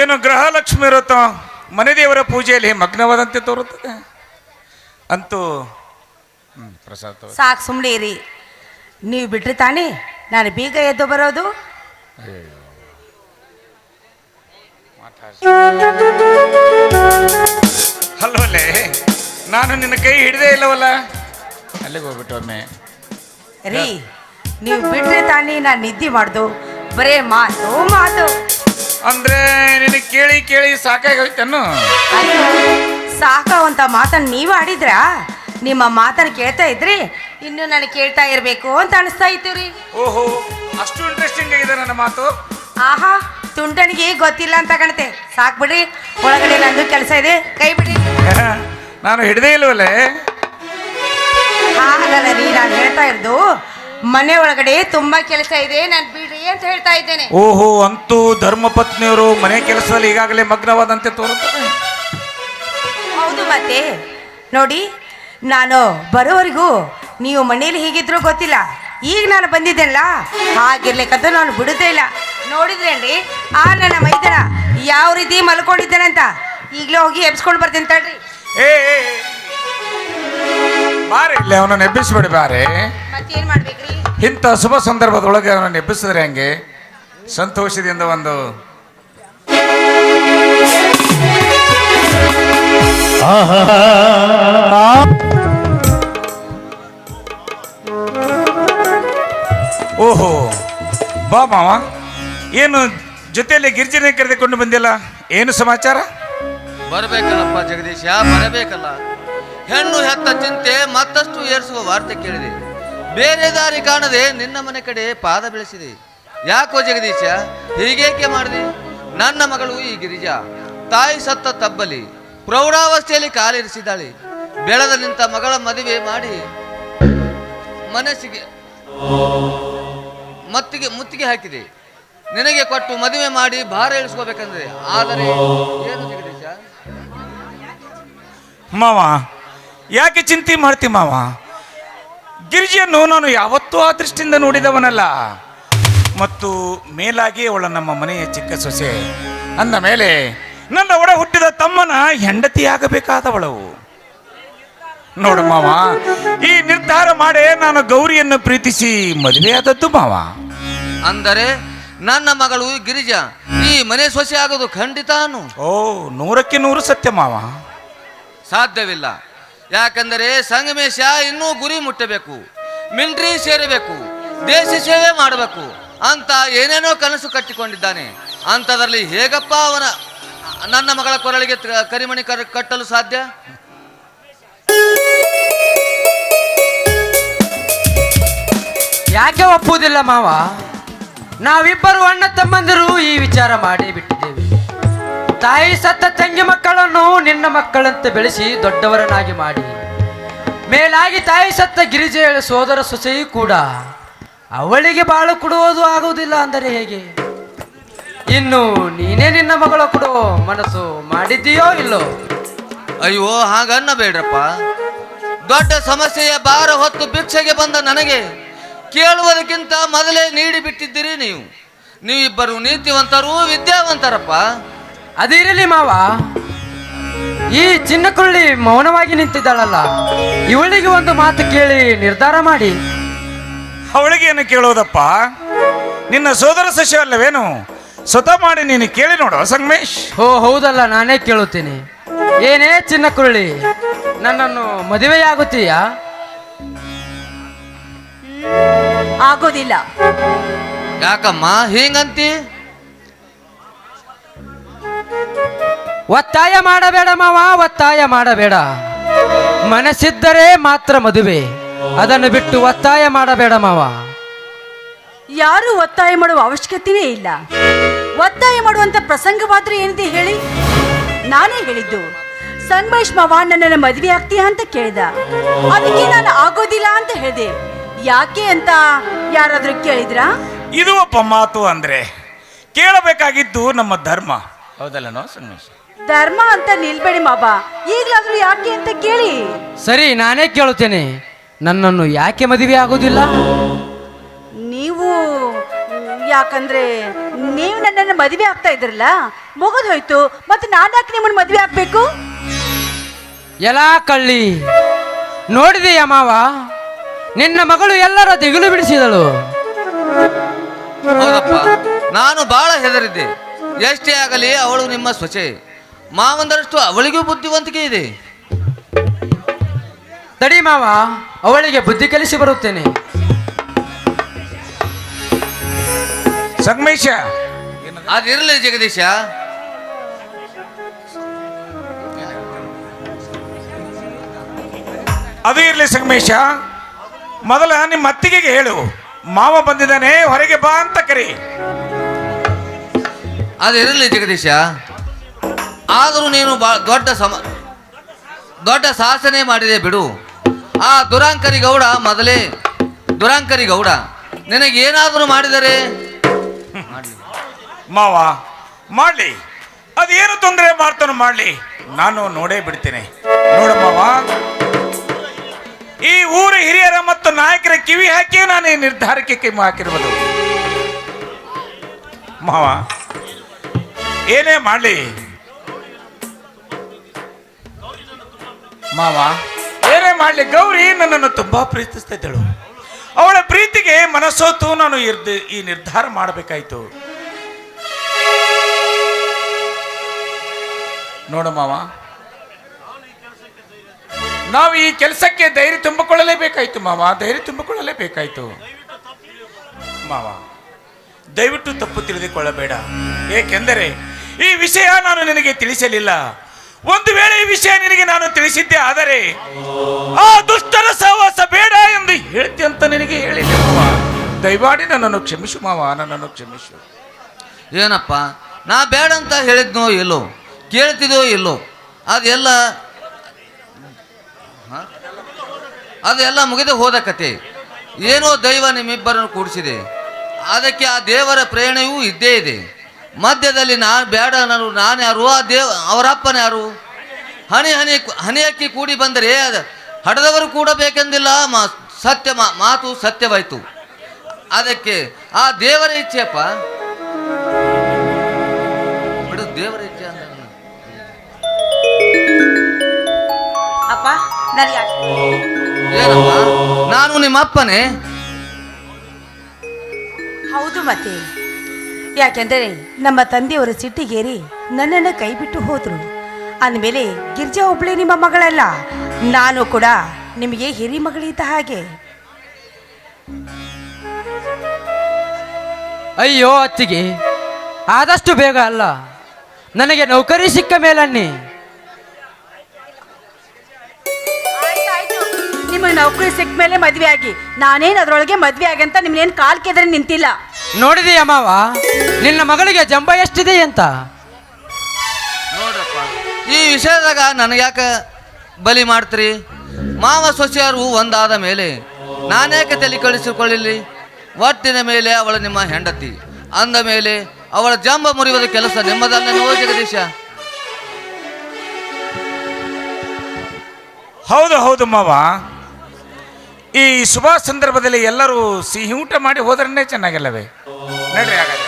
ಏನು ಗೃಹಲಕ್ಷ್ಮಿ ವ್ರತ ಮನೆ ದೇವರ ಪೂಜೆಯಲ್ಲಿ ಮಗ್ನವಾದಂತೆ ತೋರುತ್ತದೆ. ಅಂತೂ ಪ್ರಸಾದ ಸಾಕು, ಸುಮ್ಮನೆ ಇರಿ. ನೀವು ಬಿಟ್ರೆ ತಾನೇ ನಾನು ಬೀಗ ಎದ್ದು ಬರೋದು. ಅಲ್ವಲ್ಲೇ, ನಾನು ನಿನ್ನ ಕೈ ಹಿಡಿದೇ ಇಲ್ಲವಲ್ಲ, ಅಲ್ಲಿಗೆ ಹೋಗ್ಬಿಟ್ಟು ಒಮ್ಮೆ. ರೀ, ನೀವು ಬಿಟ್ರೆ ತಾನೇ ನಾನು ನಿದ್ದೆ ಮಾಡ್ದು. ಬರೇ ಮಾತು ಮಾತು ಅಂದ್ರೆ ನಿನಗೆ ಕೇಳಿ ಕೇಳಿ ಸಾಕಾಗೋಯ್ತನ್ನು. ಸಾಕಾವಂತ ಮಾತನ್ನು ನೀವು ಆಡಿದ್ರ, ನಿಮ್ಮ ಮಾತನ್ನು ಕೇಳ್ತಾ ಇದ್ರಿ ಇನ್ನು ನನಗೆ ಕೇಳ್ತಾ ಇರಬೇಕು ಅಂತ ಅನಿಸ್ತಾ ಇತ್ತು ರೀ. ಓಹೋ, ಅಷ್ಟು ಇಂಟ್ರೆಸ್ಟಿಂಗ್ ಆಗಿದೆ ನನ್ನ ಮಾತು. ಆಹಾ, ತುಂಟನಿಗೆ ಗೊತ್ತಿಲ್ಲ ಅಂತ ಕಾಣುತ್ತೆ. ಸಾಕು ಬಿಡ್ರಿ, ಒಳಗಡೆ ನಂದು ಕೆಲಸ ಇದೆ, ಕೈ ಬಿಡಿ. ನಾನು ಹಿಡ್ದೇ ಇಲ್ವಲ್ಲೇ. ಹಾಗಲ್ಲ ರೀ, ನಾನು ಹೇಳ್ತಾ ಇರೋದು ಮನೆ ಒಳಗಡೆ ತುಂಬಾ ಕೆಲಸ ಇದೆ, ನಾನು ಬಿಡ್ರಿ ಅಂತ ಹೇಳ್ತಾ ಇದ್ದೇನೆ. ಓಹೋ, ಅಂತೂ ಧರ್ಮಪತ್ನಿಯವರು ಮನೆ ಕೆಲಸದಲ್ಲಿ ಈಗಾಗಲೇ ಮಗ್ನವಾದಂತೆ ತೋರುತ್ತದೆ. ಹೌದು, ಮತ್ತೆ ನೋಡಿ, ನಾನು ಬರೋವರೆಗೂ ನೀವು ಮನೇಲಿ ಹೀಗಿದ್ರು ಗೊತ್ತಿಲ್ಲ. ಈಗ ನಾನು ಬಂದಿದ್ದೆಲ್ಲ ಹಾಗಿರ್ಲಿಕ್ಕಂತ ನಾನು ಬಿಡುದೇ ಇಲ್ಲ. ನೋಡಿದ್ರೇನ್ರಿ ಆ ನನ್ನ ಮೈದನ ಯಾವ ರೀತಿ ಮಲ್ಕೊಂಡಿದ್ದಾನಂತ. ಈಗಲೇ ಹೋಗಿ ಎಬ್ಸ್ಕೊಂಡು ಬರ್ತೀನಿ ತಡ್ರಿ. ಏ ಬಾರೆ, ಇಲ್ಲಿ ಅವನನ್ನು ಎಬ್ಬಿಸ್ಬೇಡಿ. ಬಾರೆ, ಮತ್ತೇನ್ ಮಾಡ್ಬೇಕ್ರಿ? ಇಂಥ ಶುಭ ಸಂದರ್ಭದೊಳಗೆ ಅವನನ್ನು ಎಬ್ಬಿಸಿದ್ರೆ ಹಂಗೆ ಸಂತೋಷದಿಂದ ಒಂದು ಓಹೋ, ಬಾ ಮಾವ. ಏನು ಜೊತೆಯಲ್ಲಿ ಗಿರ್ಜನೆ ಕರೆದುಕೊಂಡು ಬಂದಿಲ್ಲ, ಏನು ಸಮಾಚಾರ? ಬರಬೇಕಲ್ಲಪ್ಪ ಜಗದೀಶ, ಬರಬೇಕಲ್ಲ. ಹೆಣ್ಣು ಹೆತ್ತ ಚಿಂತೆ ಮತ್ತಷ್ಟು ಏರಿಸುವ ವಾರ್ತೆ ಕೇಳಿದೆ. ಬೇರೆ ದಾರಿ ಕಾಣದೆ ನಿನ್ನ ಮನೆ ಕಡೆ ಪಾದ ಬೆಳೆಸಿದೆ. ಯಾಕೋ ಜಗದೀಶ, ಹೀಗೇಕೆ ಮಾಡಿದೆ? ನನ್ನ ಮಗಳು ಈ ಗಿರಿಜಾ ತಾಯಿ ಸತ್ತ ತಬ್ಬಲಿ ಪ್ರೌಢಾವಸ್ಥೆಯಲ್ಲಿ ಕಾಲಿರಿಸಿದ್ದಾಳೆ. ಬೆಳೆದ ನಿಂತ ಮಗಳ ಮದುವೆ ಮಾಡಿ ಮನಸ್ಸಿಗೆ ಮುತ್ತಿಗೆ ಹಾಕಿದೆ. ನಿನಗೆ ಕೊಟ್ಟು ಮದುವೆ ಮಾಡಿ ಭಾರ ಇಳಿಸ್ಕೋಬೇಕಂದ್ರೆ, ಆದರೆ ಏನು ಜಗದೀಶ? ಮಾವ, ಯಾಕೆ ಚಿಂತೆ ಮಾಡ್ತಿ ಮಾವ? ಗಿರಿಜೆಯನ್ನು ನಾನು ಯಾವತ್ತೂ ಆ ದೃಷ್ಟಿಯಿಂದ ನೋಡಿದವನಲ್ಲ. ಮತ್ತು ಮೇಲಾಗಿ ಅವಳ ನಮ್ಮ ಮನೆಯ ಚಿಕ್ಕ ಸೊಸೆ ಅಂದ ಮೇಲೆ ನನ್ನ ಒಡ ಹುಟ್ಟಿದ ತಮ್ಮನ ಹೆಂಡತಿಯಾಗಬೇಕಾದವಳು. ನೋಡು ಮಾವ, ಈ ನಿರ್ಧಾರ ಮಾಡೇ ನಾನು ಗೌರಿಯನ್ನು ಪ್ರೀತಿಸಿ ಮದುವೆಯಾದದ್ದು ಮಾವ. ಅಂದರೆ ನನ್ನ ಮಗಳು ಗಿರಿಜಾ ಈ ಮನೆ ಸೊಸೆ ಆಗೋದು ಖಂಡಿತ? ಓ, 100ಕ್ಕೆ 100 ಸತ್ಯ ಮಾವ. ಸಾಧ್ಯವಿಲ್ಲ. ಯಾಕಂದರೆ ಸಂಗಮೇಶ ಇನ್ನೂ ಗುರಿ ಮುಟ್ಟಬೇಕು, ಮಿಲಿಟರಿ ಸೇರಬೇಕು, ದೇಶ ಸೇವೆ ಮಾಡಬೇಕು ಅಂತ ಏನೇನೋ ಕನಸು ಕಟ್ಟಿಕೊಂಡಿದ್ದಾನೆ. ಅಂಥದ್ರಲ್ಲಿ ಹೇಗಪ್ಪ ನನ್ನ ಮಗಳ ಕೊರಳಿಗೆ ಕರಿಮಣಿ ಕಟ್ಟಲು ಸಾಧ್ಯ? ಯಾಕೆ ಒಪ್ಪುವುದಿಲ್ಲ ಮಾವ? ನಾವಿಬ್ಬರು ಅಣ್ಣ ತಮ್ಮಂದಿರು ಈ ವಿಚಾರ ಮಾಡಿ ಬಿಟ್ಟಿದ್ದೇವೆ. ತಾಯಿ ಸತ್ತ ತಂಗಿ ಮಕ್ಕಳನ್ನು ನಿನ್ನ ಮಕ್ಕಳಂತೆ ಬೆಳೆಸಿ ದೊಡ್ಡವರನ್ನಾಗಿ ಮಾಡಿ, ಮೇಲಾಗಿ ತಾಯಿ ಸತ್ತ ಗಿರಿಜೆಯ ಸೋದರ ಸೊಸೆಯೂ ಕೂಡ ಅವಳಿಗೆ ಬಾಳು ಕೊಡುವುದು ಆಗುವುದಿಲ್ಲ ಅಂದರೆ ಹೇಗೆ? ಇನ್ನು ನೀನೇ ನಿನ್ನ ಮಗಳ ಕೊಡೋ ಮನಸ್ಸು ಮಾಡಿದ್ದೀಯೋ ಇಲ್ಲೋ? ಅಯ್ಯೋ, ಹಾಗನ್ನಬೇಡ್ರಪ್ಪ. ದೊಡ್ಡ ಸಮಸ್ಯೆಯ ಭಾರ ಹೊತ್ತು ಭಿಕ್ಷೆಗೆ ಬಂದ ನನಗೆ ಕೇಳುವುದಕ್ಕಿಂತ ಮೊದಲೇ ನೀಡಿ ಬಿಟ್ಟಿದ್ದೀರಿ ನೀವು. ನೀವಿಬ್ಬರು ನೀತಿವಂತರು, ವಿದ್ಯಾವಂತರಪ್ಪ. ಅದಿರಲಿ ಮಾವ, ಈ ಚಿನ್ನಕುಳ್ಳಿ ಮೌನವಾಗಿ ನಿಂತಿದ್ದಾಳಲ್ಲ, ಇವಳಿಗೆ ಒಂದು ಮಾತು ಕೇಳಿ ನಿರ್ಧಾರ ಮಾಡಿ. ಅವಳಿಗೆ ಏನು ಕೇಳೋದಪ್ಪ? ನಿನ್ನ ಸೋದರ ಸಸ್ಯ ಅಲ್ಲವೇನು? ಸ್ವತಃ ಮಾಡಿ ನೀನು ಕೇಳಿ ನೋಡು ಸಂಗಮೇಶ್. ಓ ಹೌದಲ್ಲ, ನಾನೇ ಕೇಳುತ್ತೀನಿ. ಏನೇ ಚಿನ್ನಕುಳ್ಳಿ, ನನ್ನನ್ನು ಮದುವೆಯಾಗುತ್ತೀಯಾ? ಆಗೋದಿಲ್ಲ. ಯಾಕಮ್ಮ ಹೀಗಂತಿ? ಒತ್ತಾಯ ಮಾಡಬೇಡ ಮಾವ, ಒತ್ತಾಯ ಮಾಡಬೇಡ. ಮನಸ್ಸಿದ್ದರೆ ಮಾತ್ರ ಮದುವೆ, ಅದನ್ನು ಬಿಟ್ಟು ಒತ್ತಾಯ ಮಾಡಬೇಡ ಮಾವ. ಯಾರು ಒತ್ತಾಯ ಮಾಡುವ ಅವಶ್ಯಕತೆಯೇ ಇಲ್ಲ. ಒತ್ತಾಯ ಮಾಡುವಂತ ಪ್ರಸಂಗವಾದ್ರೆ ಏನಿದೆ ಹೇಳಿ? ನಾನೇ ಹೇಳಿದ್ದು, ಸಂಗಮೇಶ್ ಮಾವ ನನ್ನನ್ನು ಮದುವೆ ಆಗ್ತೀಯಾ ಅಂತ ಕೇಳಿದ. ಅದಕ್ಕೆ ನಾನು ಆಗೋದಿಲ್ಲ ಅಂತ ಹೇಳಿದೆ. ಯಾಕೆ ಅಂತ ಯಾರಾದ್ರೂ ಕೇಳಿದ್ರಾ? ಇದು ಒಬ್ಬ ಮಾತು ಅಂದ್ರೆ ಕೇಳಬೇಕಾಗಿದ್ದು ನಮ್ಮ ಧರ್ಮ, ಹೌದಲ್ಲನೋ ಸಂಗಮೇಶ್? ಧರ್ಮ ಅಂತ ನಿಲ್ಬೇಡಿ ಮಾವ, ಈಗಲಾದ್ರೂ ಯಾಕೆ ಅಂತ ಕೇಳಿ. ಸರಿ, ನಾನೇ ಕೇಳುತ್ತೇನೆ. ನನ್ನನ್ನು ಯಾಕೆ ಮದುವೆ ಆಗೋದಿಲ್ಲ? ನೀವು ಯಾಕಂದ್ರೆ ನೀವು ನನ್ನನ್ನು ಮದುವೆ ಆಗ್ತಾ ಇದ್ರಲ್ಲ, ಮುಗಿದು ಹೋಯ್ತು. ಮತ್ತೆ ನಾನು ಯಾಕೆ ನಿಮ್ಮನ್ನು ಮದುವೆ ಆಗ್ಬೇಕು? ಎಲ್ಲಾ ಕಳ್ಳಿ, ನೋಡಿದೆಯ ಮಾವ, ನಿನ್ನ ಮಗಳು ಎಲ್ಲರ ದಿಗಿಲು ಬಿಡಿಸಿದಳು. ಹೌದಪ್ಪ, ನಾನು ಬಹಳ ಹೆದರಿದ್ದೆ. ಎಷ್ಟೇ ಆಗಲಿ ಅವಳು ನಿಮ್ಮ ಸೊಸೆ. ಮಾವಂದರಷ್ಟು ಅವಳಿಗೂ ಬುದ್ಧಿವಂತಿಕೆ ಇದೆ. ತಡಿ ಮಾವ, ಅವಳಿಗೆ ಬುದ್ಧಿ ಕಲಿಸಿ ಬರುತ್ತೇನೆ. ಸಂಗಮೇಶ, ಅದಿರಲಿ ಜಗದೀಶ. ಅದು ಇರಲಿ ಸಂಗಮೇಶ. ಮೊದಲ ನಿಮ್ಮ ಅತ್ತಿಗೆಗೆ ಹೇಳು, ಮಾವ ಬಂದಿದ್ದಾನೆ, ಹೊರಗೆ ಬಾ ಅಂತ ಕರಿ. ಅದಿರಲಿ ಜಗದೀಶ. ಆದರೂ ನೀನು ದೊಡ್ಡ ಸಾಹಸನೆ ಮಾಡಿದೆ ಬಿಡು. ಆ ದುರಾಂಕರಿ ಗೌಡ ನಿನಗೇನಾದರೂ ಮಾಡಿದರೆ ಮಾವ ಮಾಡಲಿ, ಅದೇನು ತೊಂದರೆ ಮಾಡ್ತಾನೋ ಮಾಡಲಿ, ನಾನು ನೋಡೇ ಬಿಡ್ತೇನೆ. ನೋಡು ಮಾವ, ಈ ಊರ ಹಿರಿಯರ ಮತ್ತು ನಾಯಕರ ಕಿವಿ ಹಾಕಿ ನಾನು ಈ ನಿರ್ಧಾರಕ್ಕೆ ಕಿಮ್ಮು ಹಾಕಿರುವುದು. ಮಾವ ಏನೇ ಮಾಡಲಿ, ಮಾವ ಏನೇ ಮಾಡಲಿ, ಗೌರಿ ನನ್ನನ್ನು ತುಂಬಾ ಪ್ರೀತಿಸ್ತಾ ಇದ್ದಳು. ಅವಳ ಪ್ರೀತಿಗೆ ಮನಸ್ಸೋತು ನಾನು ಈ ನಿರ್ಧಾರ ಮಾಡಬೇಕಾಯ್ತು. ನೋಡು ಮಾವ, ನಾವು ಈ ಕೆಲಸಕ್ಕೆ ಧೈರ್ಯ ತುಂಬಿಕೊಳ್ಳಲೇಬೇಕಾಯ್ತು ಮಾವ, ಧೈರ್ಯ ತುಂಬಿಕೊಳ್ಳಲೇಬೇಕಾಯ್ತು. ಮಾವ ದಯವಿಟ್ಟು ತಪ್ಪು ತಿಳಿದುಕೊಳ್ಳಬೇಡ. ಏಕೆಂದರೆ ಈ ವಿಷಯ ನಾನು ನಿನಗೆ ತಿಳಿಸಲಿಲ್ಲ. ಒಂದು ವೇಳೆ ಈ ವಿಷಯ ನಿನಗೆ ನಾನು ತಿಳಿಸಿದ್ದೆ ಆದರೆ ಆ ದುಷ್ಟರ ಸಹವಾಸ ಬೇಡ ಎಂದು ಹೇಳ್ತಿ ಅಂತ ನಿನಗೆ ಹೇಳಿಲ್ಲ ಮಾವ. ದಯಮಾಡಿ ನನ್ನನ್ನು ಕ್ಷಮಿಸು ಮಾವ, ನನ್ನನ್ನು ಕ್ಷಮಿಸು. ಏನಪ್ಪ, ನಾ ಬೇಡ ಅಂತ ಹೇಳಿದ್ನೋ ಇಲ್ಲೋ, ಕೇಳ್ತಿದೋ ಇಲ್ಲೋ, ಅದೆಲ್ಲ ಮುಗಿದು ಹೋದ ಕತೆ. ಏನೋ ದೈವ ನಿಮ್ಮಿಬ್ಬರನ್ನು ಕೂಡಿಸಿದೆ. ಅದಕ್ಕೆ ಆ ದೇವರ ಪ್ರೇರಣೆಯೂ ಇದ್ದೇ ಇದೆ. ಮಧ್ಯದಲ್ಲಿ ನಾನು ಬೇಡ ಅನ್ನೋರು ನಾನು ಯಾರು, ಆ ಅವರಪ್ಪನ ಯಾರು? ಹನಿ ಅಕ್ಕಿ ಕೂಡಿ ಬಂದರೆ ಹಡದವರು ಕೂಡ ಬೇಕೆಂದಿಲ್ಲ. ಮಾತು ಸತ್ಯವಾಯಿತು. ಅದಕ್ಕೆ ಆ ದೇವರ ಇಚ್ಛೆಯಪ್ಪ ಬಿಡು, ದೇವರ ಇಚ್ಛೆ ಅಂತ. ಅಪ್ಪ ನನಗೆ ಏನಪ್ಪ, ನಾನು ನಿಮ್ಮಪ್ಪನೇ? ಹೌದು ಮತ್ತೆ. ಯಾಕೆಂದರೆ ನಮ್ಮ ತಂದೆಯವರು ಸಿಟ್ಟಿಗೇರಿ ನನ್ನನ್ನು ಕೈ ಬಿಟ್ಟು ಹೋದ್ರು. ಅಂದಮೇಲೆ ಗಿರ್ಜಾ ಒಬ್ಳೆ ನಿಮ್ಮ ಮಗಳಲ್ಲ, ನಾನು ಕೂಡ ನಿಮಗೆ ಹಿರಿ ಮಗಳಿದ್ದ ಹಾಗೆ. ಅಯ್ಯೋ ಅತ್ತಿಗೆ, ಆದಷ್ಟು ಬೇಗ ಅಲ್ಲ, ನನಗೆ ನೌಕರಿ ಸಿಕ್ಕ ಮೇಲನ್ನಿ. ನಿಮಗೆ ನೌಕರಿ ಸಿಕ್ಕ ಮೇಲೆ ಮದ್ವೆ ಆಗಿ, ನಾನೇನು ಅದರೊಳಗೆ ಮದ್ವೆ ಆಗಿ ಅಂತ ನಿಮ್ನೇನು ಕಾಲ್ ಕೆದ್ರೆ ನಿಂತಿಲ್ಲ. ನೋಡಿದೆಯ ಮಾವ, ನಿನ್ನ ಮಗಳಿಗೆ ಜಂಬ ಎಷ್ಟಿದೆ ಅಂತ? ನೋಡ್ರಪ್ಪ, ಈ ವಿಷಯದಾಗ ನನಗ್ಯಾಕೆ ಬಲಿ ಮಾಡ್ತೀರಿ? ಮಾವ ಸೊಸೆಯರು ಒಂದಾದ ಮೇಲೆ ನಾನ್ಯಾಕೆ ತಲೆ ಕಳಿಸಿಕೊಳ್ಳಲಿ? ಒಟ್ಟಿನ ಮೇಲೆ ಅವಳು ನಿಮ್ಮ ಹೆಂಡತಿ ಅಂದ ಮೇಲೆ ಅವಳ ಜಂಬ ಮುರಿಯುವುದ ಕೆಲಸ ನಿಮ್ಮದಲ್ಲನೋ ಜಗದೀಶ? ಹೌದು ಹೌದು ಮಾವ, ಈ ಶುಭ ಸಂದರ್ಭದಲ್ಲಿ ಎಲ್ಲರೂ ಸಿಹಿ ಊಟ ಮಾಡಿ ಹೋದ್ರನ್ನೇ ಚೆನ್ನಾಗಿಲ್ಲವೇ? ನಡ್ರಿ ಹಾಗಾದ್ರೆ.